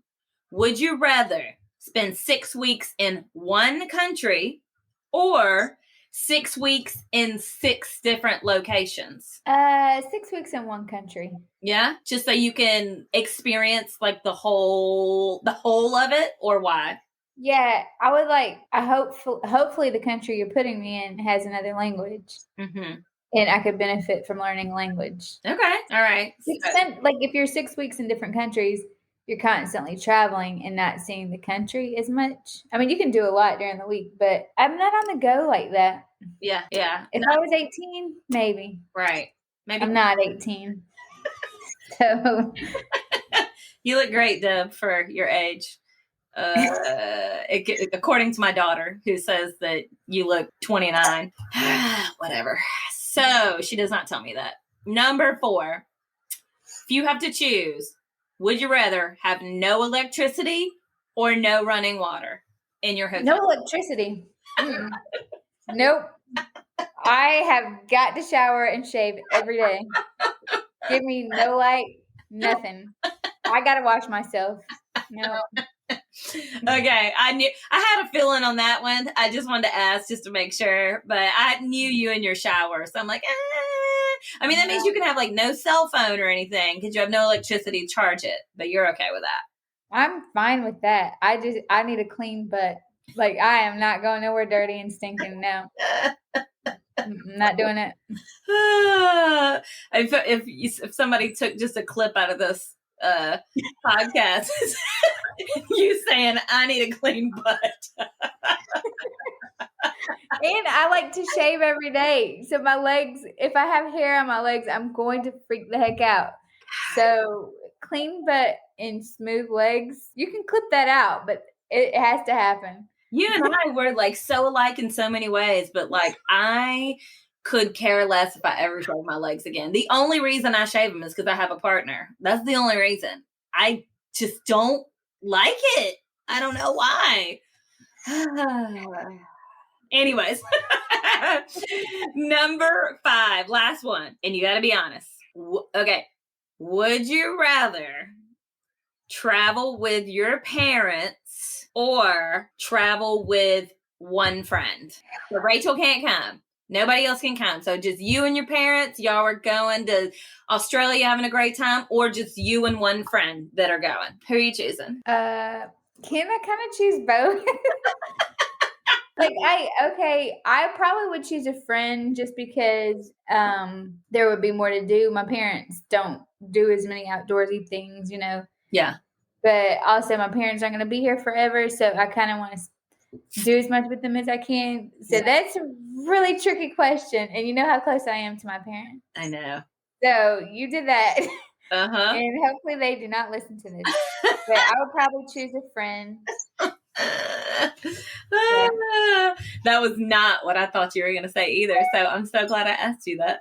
would you rather spend 6 weeks in one country or 6 weeks in 6 different locations?
6 weeks in one country.
Yeah, just so you can experience like the whole of it, or why?
Yeah, I would like. Hopefully the country you're putting me in has another language,
Mm-hmm.
and I could benefit from learning language.
Okay, all right.
Like if you're 6 weeks in different countries, you're constantly traveling and not seeing the country as much. I mean, you can do a lot during the week, but I'm not on the go like that.
Yeah.
If I was 18, maybe.
Right. Maybe
I'm not 18. So
you look great, Deb, for your age. According to my daughter, who says that you look 29. Whatever. So she does not tell me that. Number 4. If you have to choose, would you rather have no electricity or no running water in your hotel?
no electricity. Nope. I have got to shower and shave every day. Give me no light, nothing. I gotta wash myself. No.
Okay, I had a feeling on that one. I just wanted to ask just to make sure, but I knew you in your shower, so I'm like, I mean, that means you can have like no cell phone or anything because you have no electricity to charge it, but you're okay with that.
I'm fine with that. I need a clean butt. Like I am not going nowhere dirty and stinking. No. I'm not doing it.
If somebody took just a clip out of this podcast, you saying I need a clean butt.
And I like to shave every day. So my legs, if I have hair on my legs, I'm going to freak the heck out. So clean butt and smooth legs, you can clip that out, but it has to happen.
You and I were like so alike in so many ways, but like I could care less if I ever shave my legs again. The only reason I shave them is because I have a partner. That's the only reason. I just don't like it. I don't know why. Anyways, number 5, last one, and you got to be honest. Okay, would you rather travel with your parents or travel with one friend? So Rachel can't come. Nobody else can come. So just you and your parents, y'all are going to Australia having a great time, or just you and one friend that are going? Who are you choosing?
Can I kind of choose both? I probably would choose a friend just because there would be more to do. My parents don't do as many outdoorsy things, you know.
Yeah.
But also my parents aren't going to be here forever, so I kind of want to do as much with them as I can. So that's a really tricky question, and you know how close I am to my parents.
I know.
So you did that.
Uh-huh.
And hopefully they do not listen to this. But I would probably choose a friend.
That was not what I thought you were going to say either. So I'm so glad I asked you that.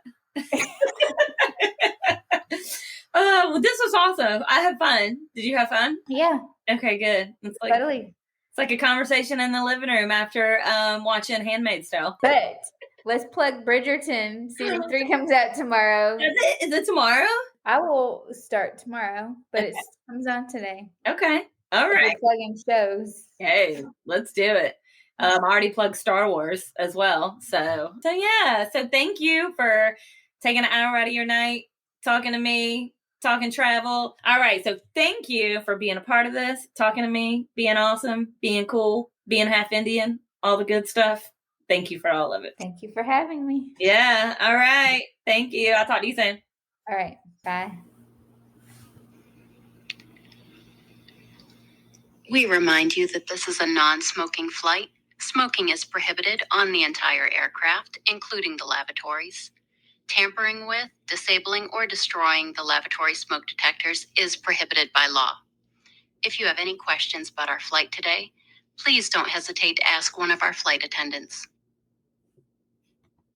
Well, this was awesome. I had fun. Did you have fun?
Yeah.
Okay, good. It's like,
totally.
It's like a conversation in the living room after watching Handmaid's Tale.
But let's plug Bridgerton. Season 3 comes out tomorrow.
Is it tomorrow?
I will start tomorrow, but it comes on today.
Okay. All right.
We're plugging shows.
Hey, let's do it. I already plugged Star Wars as well. So yeah. So thank you for taking an hour out of your night, talking to me, talking travel. All right. So thank you for being a part of this, talking to me, being awesome, being cool, being half Indian, all the good stuff. Thank you for all of it.
Thank you for having me.
Yeah. All right. Thank you. I'll talk to you soon.
All right. Bye.
We remind you that this is a non-smoking flight. Smoking is prohibited on the entire aircraft, including the lavatories. Tampering with, disabling, or destroying the lavatory smoke detectors is prohibited by law. If you have any questions about our flight today, please don't hesitate to ask one of our flight attendants.